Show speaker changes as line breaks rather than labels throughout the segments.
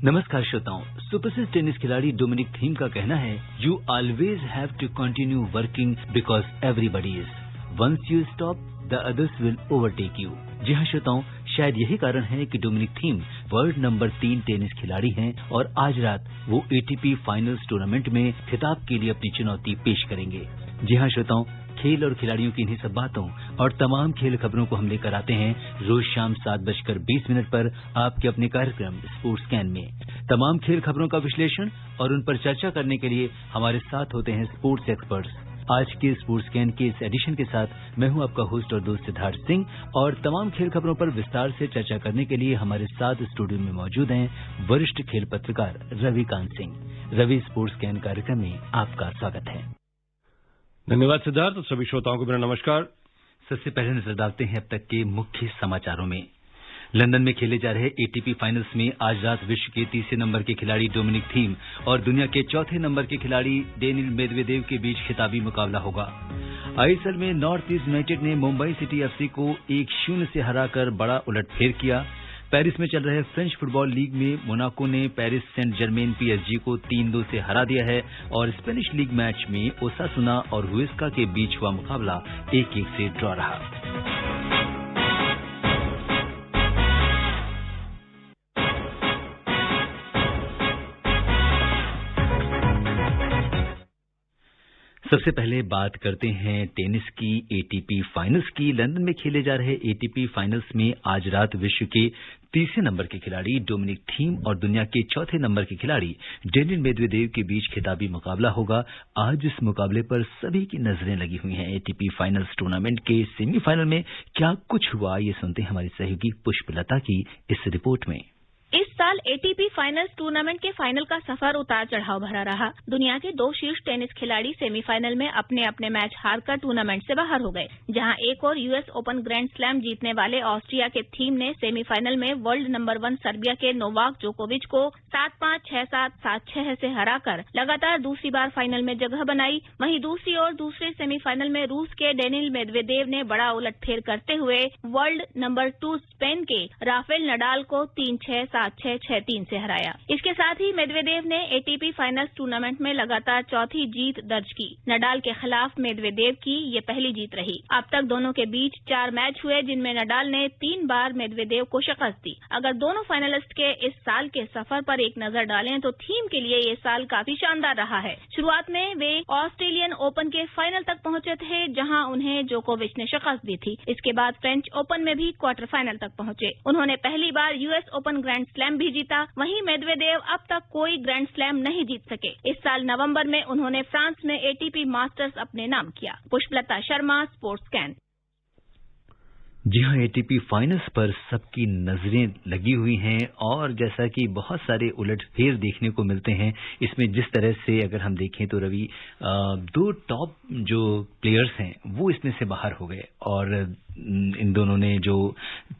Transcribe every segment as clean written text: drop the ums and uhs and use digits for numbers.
नमस्कार श्रोताओं, सुप्रसिद्ध टेनिस खिलाड़ी डोमिनिक थीम का कहना है, you always have to continue working because everybody is, once you stop the others will overtake you. जी हाँ श्रोताओं, शायद यही कारण है कि Dominic Thiem world number 3 tennis खिलाड़ी हैं और आज रात वो एटीपी फाइनल्स टूर्नामेंट में खिताब के लिए अपनी चुनौती पेश करेंगे। जी हाँ श्रोताओं, खेल और खिलाड़ियों की इन्हीं सब बातों और तमाम खेल खबरों को हम लेकर आते हैं रोज शाम 7:20 पर आपके अपने कार्यक्रम स्पोर्ट्स कैन में। तमाम खेल खबरों का विश्लेषण और उन पर चर्चा करने के लिए हमारे साथ होते हैं स्पोर्ट्स एक्सपर्ट्स। आज के स्पोर्ट्स कैन के इस एडिशन के साथ मैं हूं आपका होस्ट और दोस्त सिद्धार्थ सिंह और तमाम खेल खबरों पर विस्तार से चर्चा करने के लिए हमारे साथ स्टूडियो में मौजूद हैं वरिष्ठ खेल पत्रकार रविकांत सिंह। रवि, स्पोर्ट्स कैन कार्यक्रम में आपका स्वागत है।
धन्यवाद सिद्धार्थ। सभी श्रोताओं को मेरा नमस्कार।
सबसे पहले नजर डालते हैं अब तक के मुख्य समाचारों में। लंदन में खेले जा रहे एटीपी फाइनल्स में आज रात विश्व के तीसरे नंबर के खिलाड़ी डोमिनिक थीम और दुनिया के चौथे नंबर के खिलाड़ी डेनिल मेदवेदेव के बीच खिताबी मुकाबला होगा। आईएसएल में नॉर्थ ईस्ट यूनाइटेड ने मुंबई सिटी एफसी को 1-0 से हराकर बड़ा उलटफेर किया। पेरिस में चल रहे फ्रेंच फुटबॉल लीग में मोनाको ने पेरिस सेंट जर्मेन पीएसजी को 3-2 से हरा दिया है और स्पेनिश लीग मैच में ओसासुना और हुएस्का के बीच हुआ मुकाबला 1-1 से ड्रॉ रहा। सबसे पहले बात करते हैं टेनिस की एटीपी फाइनल्स की। लंदन में खेले जा रहे एटीपी फाइनल्स में आज रात विश्व के तीसरे नंबर के खिलाड़ी डोमिनिक थीम और दुनिया के चौथे नंबर के खिलाड़ी डेनिल मेदवेदेव के बीच खिताबी मुकाबला होगा। आज इस मुकाबले पर सभी की नजरें लगी हुई हैं। एटीपी फाइनल्स टूर्नामेंट के सेमीफाइनल में क्या कुछ हुआ, ये सुनते हैं हमारी सहयोगी पुष्पलता की इस रिपोर्ट में।
इस साल एटीपी फाइनल्स टूर्नामेंट के फाइनल का सफर उतार चढ़ाव भरा रहा। दुनिया के 2 शीर्ष टेनिस खिलाड़ी सेमीफाइनल में अपने अपने मैच हारकर टूर्नामेंट से बाहर हो गए। जहां एक और यूएस ओपन ग्रैंड स्लैम जीतने वाले ऑस्ट्रिया के थीम ने सेमीफाइनल में वर्ल्ड नंबर 1 सर्बिया के नोवाक जोकोविच को 7-5, 6-7, 7-6 से हराकर लगातार दूसरी बार फाइनल में जगह बनाई। वहीं दूसरी ओर दूसरे सेमीफाइनल में रूस के डेनिल मेदवेदेव ने बड़ा उलटफेर करते हुए वर्ल्ड नंबर 2 स्पेन के राफेल नडाल को 3-6, 7-6, 6-3 से हराया। इसके साथ ही मेदवेदेव ने एटीपी फाइनल्स टूर्नामेंट में लगातार चौथी जीत दर्ज की। नडाल के खिलाफ मेदवेदेव की ये पहली जीत रही। अब तक दोनों के बीच 4 मैच हुए जिनमें नडाल ने 3 बार मेदवेदेव को शिकस्त दी। अगर दोनों फाइनलिस्ट के इस साल के सफर पर एक नजर डालें तो थीम के लिए ये साल काफी शानदार रहा है। शुरुआत में वे ऑस्ट्रेलियन ओपन के फाइनल तक पहुंचे थे जहां उन्हें जोकोविच ने शिकस्त दी थी। इसके बाद फ्रेंच ओपन में भी क्वार्टर फाइनल तक पहुंचे। उन्होंने पहली बार यूएस ओपन ग्रैंड स्लैम भी जीता। वहीं मेदवेदेव अब तक कोई ग्रैंड स्लैम नहीं जीत सके। इस साल नवंबर में उन्होंने फ्रांस में एटीपी मास्टर्स अपने नाम किया। Pushplata Sharma, sports can.
जी हाँ, एटीपी फाइनल्स पर सबकी नजरें लगी हुई हैं और जैसा कि बहुत सारे उलटफेर देखने को मिलते हैं इसमें, जिस तरह से अगर हम देखें तो रवि 2 टॉप जो प्लेयर्स हैं वो इसमें से बाहर हो गए और इन दोनों ने जो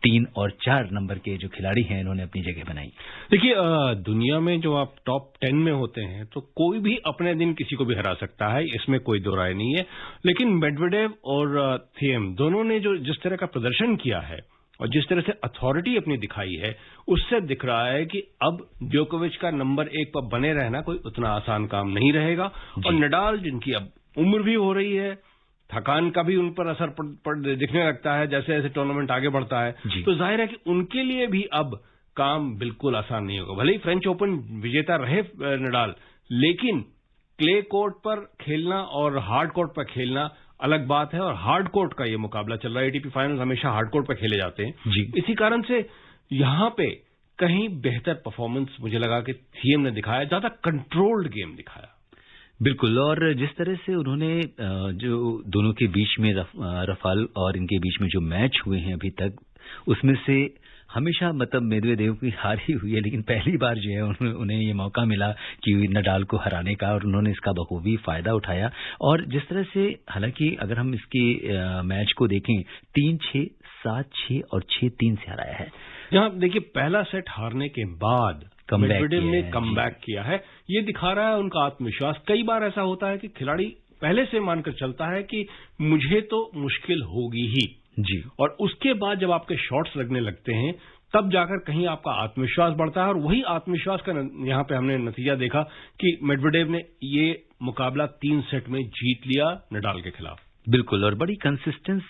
3 और 4 नंबर के जो खिलाड़ी हैं इन्होंने अपनी जगह बनाई।
देखिए, दुनिया में जो आप टॉप 10 में होते हैं तो कोई भी अपने दिन किसी को भी हरा सकता है, इसमें कोई दो राय नहीं है। लेकिन मेदवेदेव और थीम दोनों ने जो जिस तरह का प्रदर्शन किया है और जिस तरह से अथॉरिटी अपनी दिखाई है, उससे दिख रहा है कि अब जोकोविच का नंबर 1 पर बने रहना कोई उतना आसान काम नहीं रहेगा। और नडाल, जिनकी अब उम्र भी हो रही है, थकान का भी उन पर असर दिखने लगता है जैसे जैसे टूर्नामेंट आगे बढ़ता है, तो जाहिर है कि उनके लिए भी अब काम बिल्कुल आसान नहीं होगा। भले ही फ्रेंच ओपन विजेता रहे नडाल, लेकिन क्ले कोर्ट पर खेलना और हार्ड कोर्ट पर खेलना अलग बात है और हार्ड कोर्ट का ये मुकाबला चल रहा है। एटीपी फाइनल हमेशा हार्ड कोर्ट पर खेले जाते हैं। इसी कारण से यहां पे कहीं बेहतर परफॉर्मेंस मुझे लगा कि थीम ने दिखाया, ज्यादा कंट्रोल्ड गेम दिखाया।
बिल्कुल, और जिस तरह से उन्होंने जो दोनों के बीच में रफाल और इनके बीच में जो मैच हुए हैं अभी तक, उसमें से हमेशा मतलब मेदवेदेव की हार ही हुई है, लेकिन पहली बार जो है उन्हें ये मौका मिला कि नडाल को हराने का और उन्होंने इसका बखूबी फायदा उठाया। और जिस तरह से, हालांकि अगर हम इसके मैच को देखें, 3-6, 7-6 और 6-3 से हराया है।
यहाँ देखिए, पहला सेट हारने के बाद मेदवेदेव ने कमबैक किया है। ये दिखा रहा है उनका आत्मविश्वास। कई बार ऐसा होता है कि खिलाड़ी पहले से मानकर चलता है कि मुझे तो मुश्किल होगी ही, और उसके बाद जब आपके शॉट्स लगने लगते हैं तब जाकर कहीं आपका आत्मविश्वास बढ़ता है, और वही आत्मविश्वास का यहाँ पे हमने नतीजा देखा कि मेडवेडेव ने ये मुकाबला 3 सेट में जीत लिया नडाल के खिलाफ।
बिल्कुल, और बड़ी कंसिस्टेंस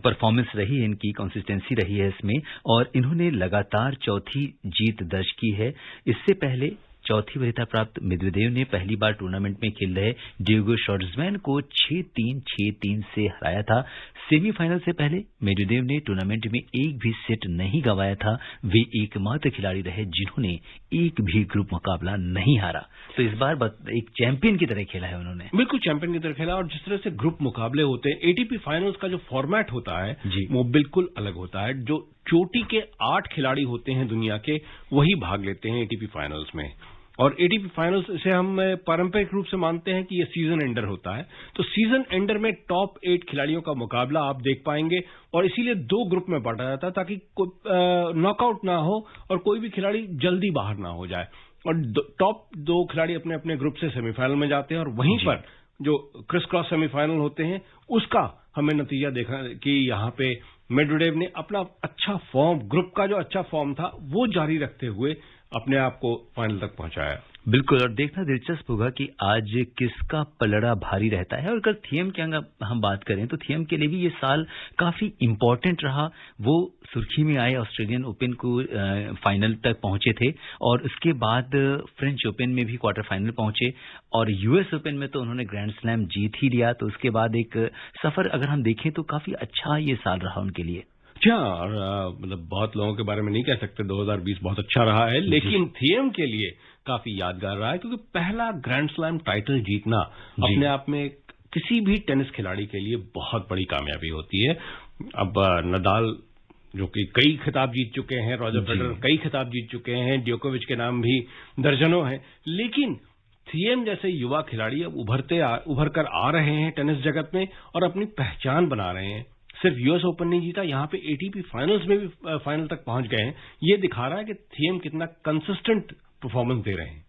परफॉर्मेंस रही है इनकी, कंसिस्टेंसी रही है इसमें, और इन्होंने लगातार चौथी जीत दर्ज की है। इससे पहले चौथी वरीयता प्राप्त मेदवेदेव ने पहली बार टूर्नामेंट में खेल रहे डिएगो शॉर्ट्जमैन को 6-3, 6-3 से हराया था। सेमीफाइनल से पहले मेदवेदेव ने टूर्नामेंट में एक भी सेट नहीं गंवाया था। वे एकमात्र खिलाड़ी रहे जिन्होंने एक भी ग्रुप मुकाबला नहीं हारा। तो इस बार एक चैंपियन की तरह खेला है उन्होंने।
बिल्कुल चैंपियन की तरह खेला, और जिस तरह से ग्रुप मुकाबले होते हैं, एटीपी फाइनल्स का जो फॉर्मेट होता है वो बिल्कुल अलग होता है। जो चोटी के 8 खिलाड़ी होते हैं दुनिया के, वही भाग लेते हैं एटीपी फाइनल्स में। और एटीपी फाइनल्स से हम पारंपरिक रूप से मानते हैं कि ये सीजन एंडर होता है। तो सीजन एंडर में टॉप 8 खिलाड़ियों का मुकाबला आप देख पाएंगे, और इसीलिए 2 ग्रुप में बांटा जाता है ताकि नॉकआउट ना हो और कोई भी खिलाड़ी जल्दी बाहर ना हो जाए। और टॉप 2 खिलाड़ी अपने अपने ग्रुप से सेमीफाइनल में जाते हैं, और वहीं पर जो क्रिस क्रॉस सेमीफाइनल होते हैं उसका हमें नतीजा देखा कि यहाँ पे मेडवेडेव ने अपना अच्छा फॉर्म, ग्रुप का जो अच्छा फॉर्म था वो जारी रखते हुए अपने आप को फाइनल तक पहुंचाया।
बिल्कुल, और देखना दिलचस्प होगा कि आज किसका पलड़ा भारी रहता है। और अगर थियम की हम बात करें तो थियम के लिए भी ये साल काफी इंपॉर्टेंट रहा। वो सुर्खी में आए, ऑस्ट्रेलियन ओपन को फाइनल तक पहुंचे थे, और उसके बाद फ्रेंच ओपन में भी क्वार्टर फाइनल पहुंचे, और यूएस ओपन में तो उन्होंने ग्रैंड स्लैम जीत ही लिया। तो उसके बाद एक सफर अगर हम देखें तो काफी अच्छा ये साल रहा उनके लिए।
और मतलब बहुत लोगों के बारे में नहीं कह सकते 2020 बहुत अच्छा रहा है, लेकिन थियम के लिए काफी यादगार रहा है, क्योंकि पहला ग्रैंड स्लैम टाइटल जीतना अपने आप में किसी भी टेनिस खिलाड़ी के लिए बहुत बड़ी कामयाबी होती है। अब नडाल जो कि कई खिताब जीत चुके हैं, रॉजर फेडरर कई खिताब जीत चुके हैं, डियोकोविच के नाम भी दर्जनों हैं, लेकिन थियम जैसे युवा खिलाड़ी अब उभर कर आ रहे हैं टेनिस जगत में और अपनी पहचान बना रहे हैं। सिर्फ यूएस ओपन नहीं जीता, यहाँ पे एटीपी फाइनल्स में भी फाइनल तक पहुंच गए हैं। ये दिखा रहा है कि थियम कितना कंसिस्टेंट परफॉर्मेंस दे रहे हैं।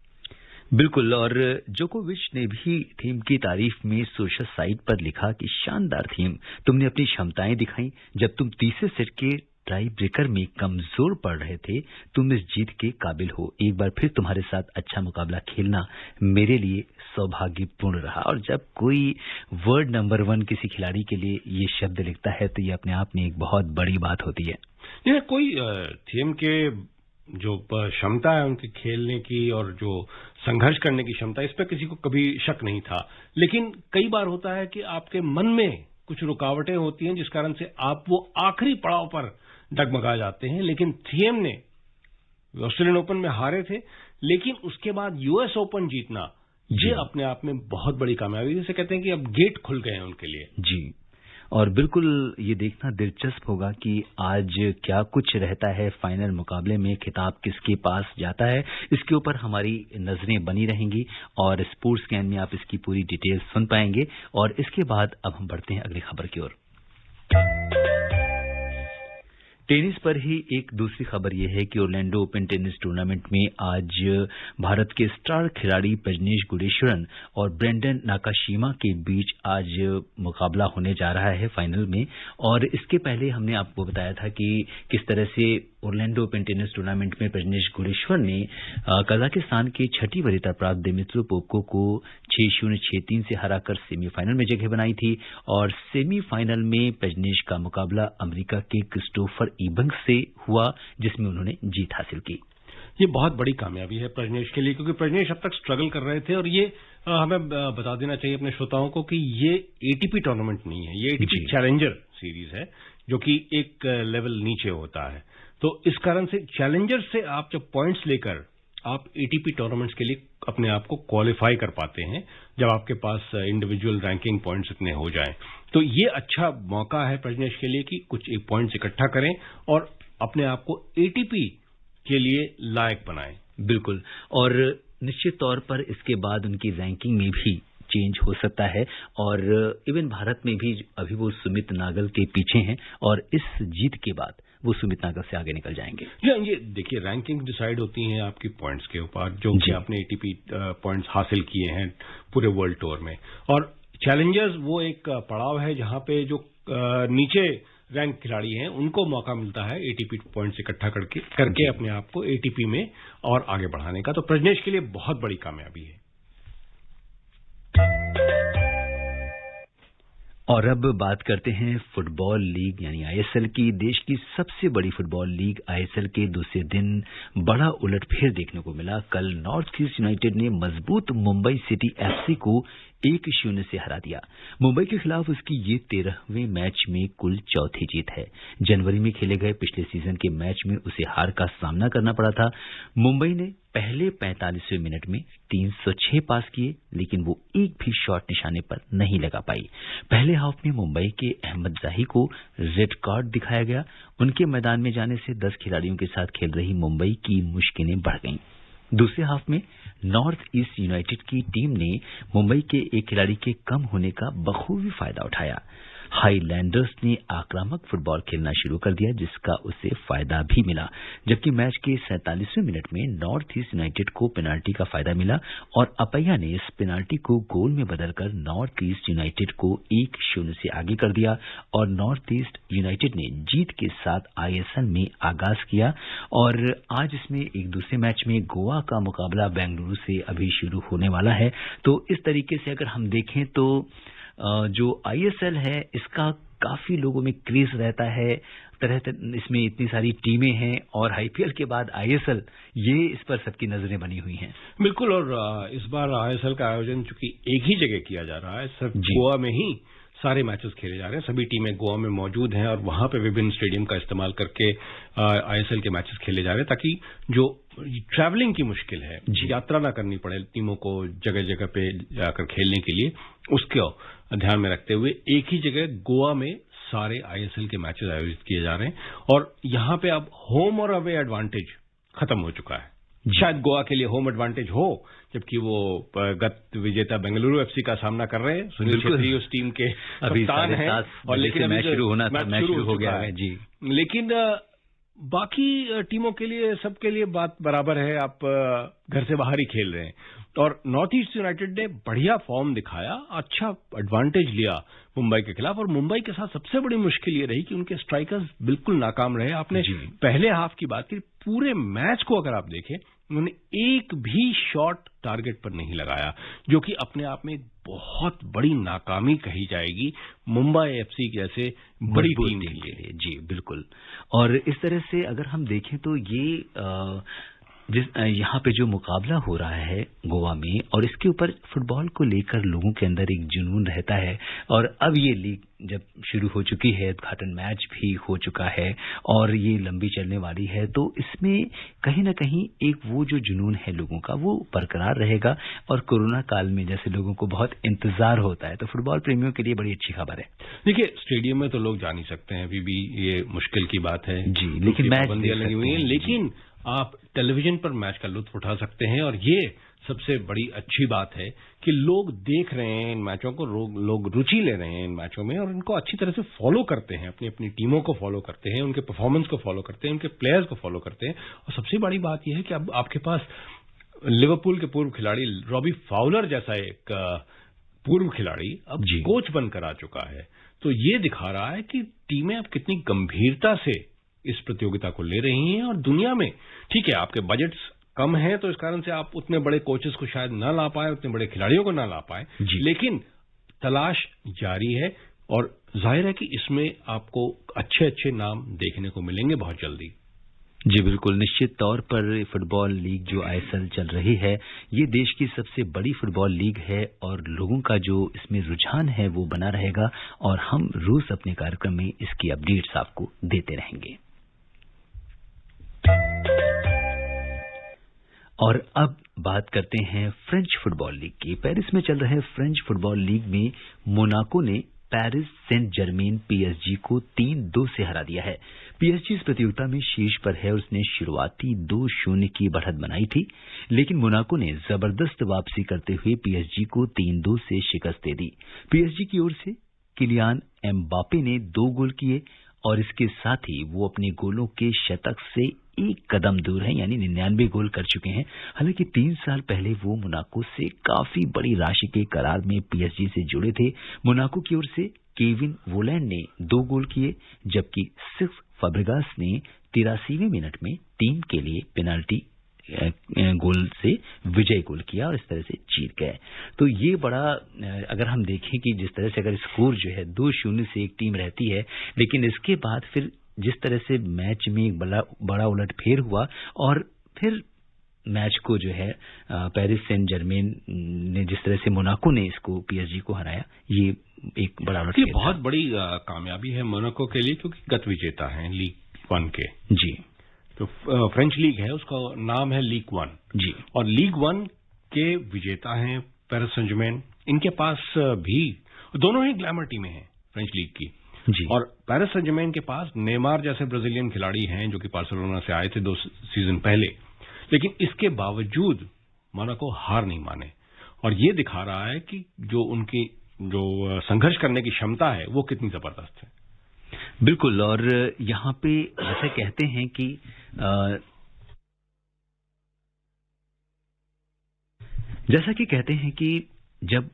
बिल्कुल, और जोकोविच ने भी थीम की तारीफ में सोशल साइट पर लिखा कि शानदार थीम, तुमने अपनी क्षमताएं दिखाई। जब तुम तीसरे सेट के टाई ब्रेकर में कमजोर पड़ रहे थे, तुम इस जीत के काबिल हो। एक बार फिर तुम्हारे साथ अच्छा मुकाबला खेलना मेरे लिए सौभाग्यपूर्ण रहा। और जब कोई वर्ल्ड नंबर 1 किसी खिलाड़ी के लिए ये शब्द लिखता है तो ये अपने आप में एक बहुत बड़ी बात होती है।
ये कोई थीम के जो क्षमता है उनके खेलने की और जो संघर्ष करने की क्षमता, इस पर किसी को कभी शक नहीं था। लेकिन कई बार होता है कि आपके मन में कुछ रुकावटें होती हैं जिस कारण से आप वो आखिरी पड़ाव पर डगमगा जाते हैं। लेकिन थियम ने ऑस्ट्रेलियन ओपन में हारे थे, लेकिन उसके बाद यूएस ओपन जीतना ये अपने आप में बहुत बड़ी कामयाबी, जैसे कहते हैं कि अब गेट खुल गए हैं उनके लिए।
जी, और बिल्कुल ये देखना दिलचस्प होगा कि आज क्या कुछ रहता है फाइनल मुकाबले में, खिताब किसके पास जाता है, इसके ऊपर हमारी नजरें बनी रहेंगी और स्पोर्ट्स स्कैन में आप इसकी पूरी डिटेल सुन पाएंगे। और इसके बाद अब हम बढ़ते हैं अगली खबर की ओर। टेनिस पर ही एक दूसरी खबर यह है कि ओरलैंडो ओपन टेनिस टूर्नामेंट में आज भारत के स्टार खिलाड़ी प्रजनेश गुणेश्वरन और ब्रेंडन नाकाशिमा के बीच आज मुकाबला होने जा रहा है फाइनल में। और इसके पहले हमने आपको बताया था कि किस तरह से ओरलैंडो ओपन टेनिस टूर्नामेंट में प्रजनेश गुणेश्वर ने कजाकिस्तान के 6ठी वरीयता प्राप्त दिमित्रो पोपको को 6-0, 6-3 से हराकर सेमीफाइनल में जगह बनाई थी। और सेमीफाइनल में प्रजनेश का मुकाबला अमेरिका के क्रिस्टोफर ईबंग्स से हुआ, जिसमें उन्होंने जीत हासिल की।
ये बहुत बड़ी कामयाबी है प्रजनेश के लिए, क्योंकि प्रजनेश अब तक स्ट्रगल कर रहे थे। और ये हमें बता देना चाहिए अपने श्रोताओं को कि ये एटीपी टूर्नामेंट नहीं है, ये एटीपी चैलेंजर सीरीज है, जो कि एक लेवल नीचे होता है। तो इस कारण से चैलेंजर से आप जब पॉइंट्स लेकर आप एटीपी टूर्नामेंट्स के लिए अपने आप को क्वालिफाई कर पाते हैं, जब आपके पास इंडिविजुअल रैंकिंग पॉइंट्स इतने हो जाएं, तो ये अच्छा मौका है प्रजनेश के लिए कि कुछ एक पॉइंट्स इकट्ठा करें और अपने आप को एटीपी के लिए लायक बनाएं।
बिल्कुल, और निश्चित तौर पर इसके बाद उनकी रैंकिंग में भी चेंज हो सकता है। और इवन भारत में भी अभी वो सुमित नागल के पीछे हैं, और इस जीत के बाद वो सुमित नागल से आगे निकल जाएंगे।
ये देखिए, रैंकिंग डिसाइड होती हैं आपकी पॉइंट्स के ऊपर, जो कि आपने एटीपी पॉइंट्स हासिल किए हैं पूरे वर्ल्ड टूर में। और चैलेंजर्स वो एक पड़ाव है जहां पे जो नीचे रैंक खिलाड़ी हैं उनको मौका मिलता है एटीपी पॉइंट्स इकट्ठा करके अपने आप को एटीपी में और आगे बढ़ाने का। तो प्रजनेश के लिए बहुत बड़ी कामयाबी है।
और अब बात करते हैं फुटबॉल लीग यानी आईएसएल की। देश की सबसे बड़ी फुटबॉल लीग आईएसएल के दूसरे दिन बड़ा उलटफेर देखने को मिला। कल नॉर्थ ईस्ट यूनाइटेड ने मजबूत मुंबई सिटी एफसी को 1-0 से हरा दिया। मुंबई के खिलाफ उसकी ये 13वें मैच में कुल चौथी जीत है। जनवरी में खेले गए पिछले सीजन के मैच में उसे हार का सामना करना पड़ा था। मुंबई ने पहले 45वें मिनट में 306 पास किए, लेकिन वो एक भी शॉट निशाने पर नहीं लगा पाई। पहले हाफ में मुंबई के अहमद जाही को रेड कार्ड दिखाया गया। उनके मैदान में जाने से 10 खिलाड़ियों के साथ खेल रही मुंबई की मुश्किलें बढ़ गईं। दूसरे हाफ में नॉर्थ ईस्ट यूनाइटेड की टीम ने मुंबई के एक खिलाड़ी के कम होने का बखूबी फायदा उठाया। हाईलैंडर्स ने आक्रामक फुटबॉल खेलना शुरू कर दिया, जिसका उसे फायदा भी मिला। जबकि मैच के 47वें मिनट में नॉर्थ ईस्ट यूनाइटेड को पेनाल्टी का फायदा मिला और अपैया ने इस पेनाल्टी को गोल में बदलकर नॉर्थ ईस्ट यूनाइटेड को 1-0 से आगे कर दिया और नॉर्थ ईस्ट यूनाइटेड ने जीत के साथ आईएसएल में आगाज किया। और आज इसमें एक दूसरे मैच में गोवा का मुकाबला बेंगलुरु से अभी शुरू होने वाला है। तो इस तरीके से अगर हम देखें तो जो आईएसएल है इसका काफी लोगों में क्रेज रहता है। इसमें इतनी सारी टीमें हैं और आईपीएल के बाद आईएसएल, ये इस पर सबकी नजरें बनी हुई हैं।
बिल्कुल। और इस बार आईएसएल का आयोजन चूंकि एक ही जगह किया जा रहा है, सिर्फ गोवा में ही सारे मैचेस खेले जा रहे हैं। सभी टीमें गोवा में मौजूद हैं और वहां पे विभिन्न स्टेडियम का इस्तेमाल करके आईएसएल के मैचेस खेले जा रहे हैं, ताकि जो ट्रैवलिंग की मुश्किल है, यात्रा ना करनी पड़े टीमों को जगह जगह पे जाकर खेलने के लिए, उसको ध्यान में रखते हुए एक ही जगह गोवा में सारे आईएसएल के मैचेस आयोजित किए जा रहे हैं। और यहां पे अब होम और अवे एडवांटेज खत्म हो चुका है। शायद गोवा के लिए होम एडवांटेज हो, जबकि वो गत विजेता बेंगलुरु एफसी का सामना कर रहे हैं। सुनील छेत्री उस टीम के कप्तान हैं और लेकिन
मैच शुरू होना था, मैच शुरू हो गया है जी।
लेकिन बाकी टीमों के लिए, सबके लिए बात बराबर है। आप घर से बाहर ही खेल रहे हैं और नॉर्थ ईस्ट यूनाइटेड ने बढ़िया फॉर्म दिखाया, अच्छा एडवांटेज लिया मुंबई के खिलाफ। और मुंबई के साथ सबसे बड़ी मुश्किल ये रही कि उनके स्ट्राइकर्स बिल्कुल नाकाम रहे। आपने पहले हाफ की बात की, पूरे मैच को अगर आप देखें, उन्होंने एक भी शॉट टारगेट पर नहीं लगाया, जो कि अपने आप में बहुत बड़ी नाकामी कही जाएगी मुंबई एफसी जैसे बड़ी टीम के लिए।
जी बिल्कुल। और इस तरह से अगर हम देखें तो ये यहाँ पे जो मुकाबला हो रहा है गोवा में, और इसके ऊपर फुटबॉल को लेकर लोगों के अंदर एक जुनून रहता है। और अब ये लीग जब शुरू हो चुकी है, उद्घाटन मैच भी हो चुका है और ये लंबी चलने वाली है, तो इसमें कहीं ना कहीं एक वो जो जुनून है लोगों का, वो बरकरार रहेगा। और कोरोना काल में जैसे लोगों को बहुत इंतजार होता है, तो फुटबॉल प्रेमियों के लिए बड़ी अच्छी खबर है।
देखिए, स्टेडियम में तो लोग जा नहीं सकते हैं, अभी भी ये मुश्किल की बात है
जी, लेकिन मैच
पाबंदियां लगी हुई हैं, लेकिन आप टेलीविजन पर मैच का लुत्फ उठा सकते हैं। और ये सबसे बड़ी अच्छी बात है कि लोग देख रहे हैं इन मैचों को, लोग रुचि ले रहे हैं इन मैचों में और इनको अच्छी तरह से फॉलो करते हैं, अपनी अपनी टीमों को फॉलो करते हैं, उनके परफॉर्मेंस को फॉलो करते हैं, उनके प्लेयर्स को फॉलो करते हैं। और सबसे बड़ी बात यह है कि अब आपके पास लिवरपूल के पूर्व खिलाड़ी रॉबी फाउलर जैसा एक पूर्व खिलाड़ी अब कोच बनकर आ चुका है। तो ये दिखा रहा है कि टीमें अब कितनी गंभीरता से इस प्रतियोगिता को ले रही हैं। और दुनिया में, ठीक है, आपके बजट्स कम हैं, तो इस कारण से आप उतने बड़े कोचेस को शायद ना ला पाए, उतने बड़े खिलाड़ियों को ना ला पाए, लेकिन तलाश जारी है और जाहिर है कि इसमें आपको अच्छे अच्छे नाम देखने को मिलेंगे बहुत जल्दी।
जी बिल्कुल, निश्चित तौर पर फुटबॉल लीग जो आईएसएल चल रही है, ये देश की सबसे बड़ी फुटबॉल लीग है और लोगों का जो इसमें रुझान है वो बना रहेगा और हम रोज अपने कार्यक्रम में इसकी अपडेट्स आपको देते रहेंगे। और अब बात करते हैं फ्रेंच फुटबॉल लीग की। पेरिस में चल रहे फ्रेंच फुटबॉल लीग में मोनाको ने पेरिस सेंट जर्मेन पीएसजी को 3-2 से हरा दिया है। पीएसजी इस प्रतियोगिता में शीर्ष पर है और उसने शुरुआती 2-0 की बढ़त बनाई थी, लेकिन मोनाको ने जबरदस्त वापसी करते हुए पीएसजी को 3-2 से शिकस्त दे दी। पीएसजी की ओर से किलियान एम्बापे ने 2 गोल किए और इसके साथ ही वो अपने गोलों के शतक से एक कदम दूर हैं, यानी 99 गोल कर चुके हैं। हालांकि 3 साल पहले वो मोनाको से काफी बड़ी राशि के करार में पीएसजी से जुड़े थे। मोनाको की ओर से केविन वोलैंड ने 2 गोल किए, जबकि सिक्स फैब्रिगास ने 83वें मिनट में टीम के लिए पेनाल्टी गोल से विजय गोल किया और इस तरह से जीत गए। तो ये बड़ा, अगर हम देखें कि जिस तरह से अगर स्कोर जो है 2-0 से एक टीम रहती है, लेकिन इसके बाद फिर जिस तरह से मैच में एक बड़ा उलटफेर हुआ और फिर मैच को जो है पेरिस सेंट जर्मेन ने जिस तरह से मोनाको ने इसको पीएसजी को हराया, ये एक बड़ा उलटफेर,
बहुत बड़ी कामयाबी है मोनाको के लिए, क्योंकि गत विजेता हैं लीग 1 के।
जी,
तो फ्रेंच लीग है, उसका नाम है लीग 1 जी, और लीग 1 के विजेता हैं पेरिस सेंट जर्मेन। इनके पास भी दोनों ही ग्लैमर टीमें हैं फ्रेंच लीग की जी, और पेरिस सेंट जर्मेन के पास नेमार जैसे ब्राजीलियन खिलाड़ी हैं जो कि बार्सिलोना से आए थे 2 सीजन पहले, लेकिन इसके बावजूद मोनाको हार नहीं माने, और ये दिखा रहा है कि जो उनकी जो संघर्ष करने की क्षमता है वो कितनी जबरदस्त है।
बिल्कुल, और यहाँ पे ऐसे कहते हैं कि जैसा कि कहते हैं कि जब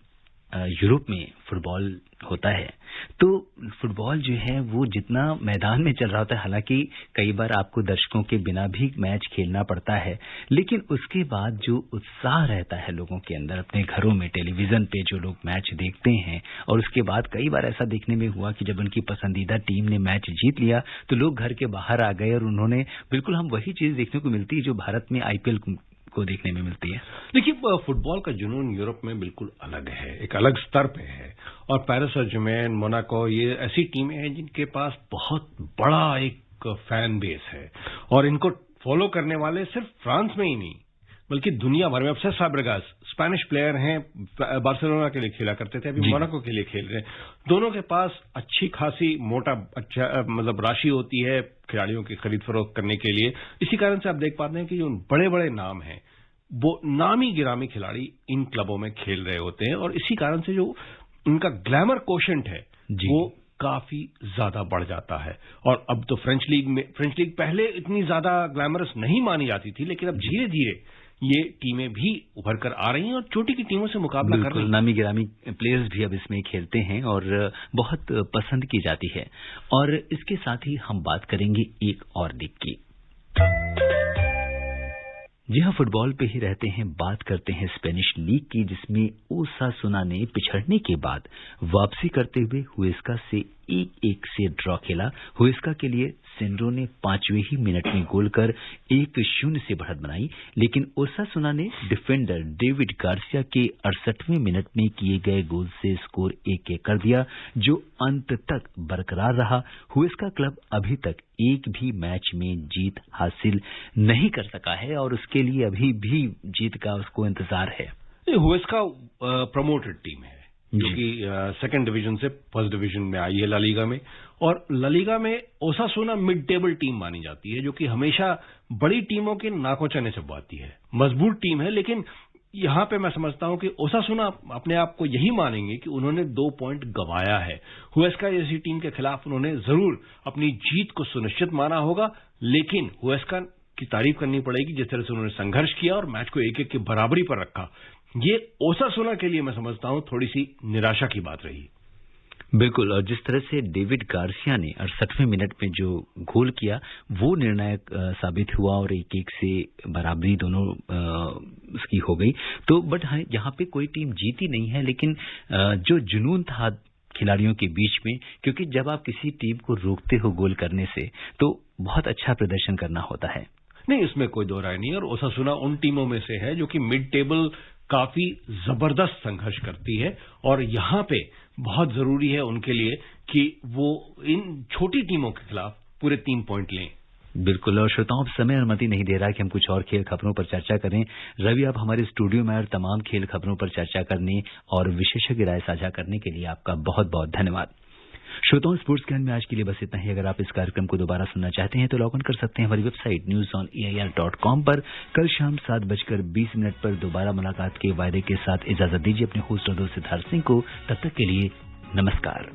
यूरोप में फुटबॉल होता है तो फुटबॉल जो है वो जितना मैदान में चल रहा होता है, हालांकि कई बार आपको दर्शकों के बिना भी मैच खेलना पड़ता है, लेकिन उसके बाद जो उत्साह रहता है लोगों के अंदर, अपने घरों में टेलीविजन पे जो लोग मैच देखते हैं, और उसके बाद कई बार ऐसा देखने में हुआ कि जब उनकी पसंदीदा टीम ने मैच जीत लिया तो लोग घर के बाहर आ गए और उन्होंने बिल्कुल, हम वही चीज देखने को मिलती है जो भारत में आईपीएल को देखने में मिलती है।
देखिए, फुटबॉल का जुनून यूरोप में बिल्कुल अलग है, एक अलग स्तर पे है, और पेरिस सेंट जर्मेन, मोनाको, ये ऐसी टीमें हैं जिनके पास बहुत बड़ा एक फैन बेस है, और इनको फॉलो करने वाले सिर्फ फ्रांस में ही नहीं बल्कि दुनिया भर में। अब सेस फैब्रिगास स्पेनिश प्लेयर हैं, बार्सिलोना के लिए खेला करते थे, अभी मोनाको के लिए खेल रहे हैं। दोनों के पास अच्छी खासी मतलब राशि होती है खिलाड़ियों की खरीद फरोख्त करने के लिए। इसी कारण से आप देख पाते हैं कि जो बड़े बड़े नाम हैं वो नामी गिरामी खिलाड़ी इन क्लबों में खेल रहे होते हैं, और इसी कारण से जो उनका ग्लैमर कोशेंट है वो काफी ज्यादा बढ़ जाता है। और अब तो फ्रेंच लीग पहले इतनी ज्यादा ग्लैमरस नहीं मानी जाती थी, लेकिन अब धीरे धीरे ये टीमें भी उभर कर आ रही हैं और चोटी की टीमों से मुकाबला कर रही हैं।
नामी गिरामी प्लेयर्स भी अब इसमें खेलते हैं और बहुत पसंद की जाती है। और इसके साथ ही हम बात करेंगे एक और लीग की। जी हाँ, फुटबॉल पे ही रहते हैं, बात करते हैं स्पेनिश लीग की, जिसमें ओसासुना ने पिछड़ने के बाद वापसी करते हुए हुएस्का से 1-1 से ड्रॉ खेला। हुएस्का के लिए सेंड्रो ने 5वें ही मिनट में गोल कर 1-0 से बढ़त बनाई, लेकिन ओसासुना ने डिफेंडर डेविड गार्सिया के 68वें मिनट में किए गए गोल से स्कोर 1-1 कर दिया, जो अंत तक बरकरार रहा। हुएस्का क्लब अभी तक एक भी मैच में जीत हासिल नहीं कर सका है और उसके लिए अभी भी जीत का उसको इंतजार है।
हुएस्का प्रमोटेड टीम है जो कि सेकंड डिवीजन से फर्स्ट डिवीजन में आई है ला लीगा में, और ला लीगा में ओसासुना मिड टेबल टीम मानी जाती है, जो कि हमेशा बड़ी टीमों के नाकों चने चबवाती है। मजबूत टीम है, लेकिन यहां पे मैं समझता हूं कि ओसासुना अपने आप को यही मानेंगे कि उन्होंने 2 पॉइंट गंवाया है। हुएस्का जैसी टीम के खिलाफ उन्होंने जरूर अपनी जीत को सुनिश्चित माना होगा, लेकिन हुएस्का की तारीफ करनी पड़ेगी जिस तरह से उन्होंने संघर्ष किया और मैच को 1-1 की बराबरी पर रखा। ये ओसासुना के लिए मैं समझता हूं थोड़ी सी निराशा की बात रही।
बिल्कुल, और जिस तरह से डेविड गार्सिया ने 68वें मिनट में जो गोल किया वो निर्णायक साबित हुआ और 1-1 से बराबरी दोनों उसकी हो गई। तो बट हाँ, यहाँ पे कोई टीम जीती नहीं है, लेकिन जो जुनून था खिलाड़ियों के बीच में, क्योंकि जब आप किसी टीम को रोकते हो गोल करने से तो बहुत अच्छा प्रदर्शन करना होता है।
नहीं, इसमें कोई दो राय नहीं, और ओसासुना उन टीमों में से है जो कि मिड टेबल काफी जबरदस्त संघर्ष करती है, और यहां पे बहुत जरूरी है उनके लिए कि वो इन छोटी टीमों के खिलाफ पूरे 3 पॉइंट लें।
बिल्कुल, और श्रोताओं, समय अनुमति नहीं दे रहा कि हम कुछ और खेल खबरों पर चर्चा करें। रवि, आप हमारे स्टूडियो में और तमाम खेल खबरों पर चर्चा करने और विशेषज्ञ राय साझा करने के लिए आपका बहुत बहुत धन्यवाद। श्रोताओं, स्पोर्ट्स ज्ञान में आज के लिए बस इतना ही। अगर आप इस कार्यक्रम को दोबारा सुनना चाहते हैं तो लॉग इन कर सकते हैं हमारी वेबसाइट newsonair.com पर। कल शाम 7:20 पर दोबारा मुलाकात के वायदे के साथ इजाजत दीजिए अपने होस्ट और दोस्त सिद्धार्थ सिंह को। तब तक के लिए नमस्कार।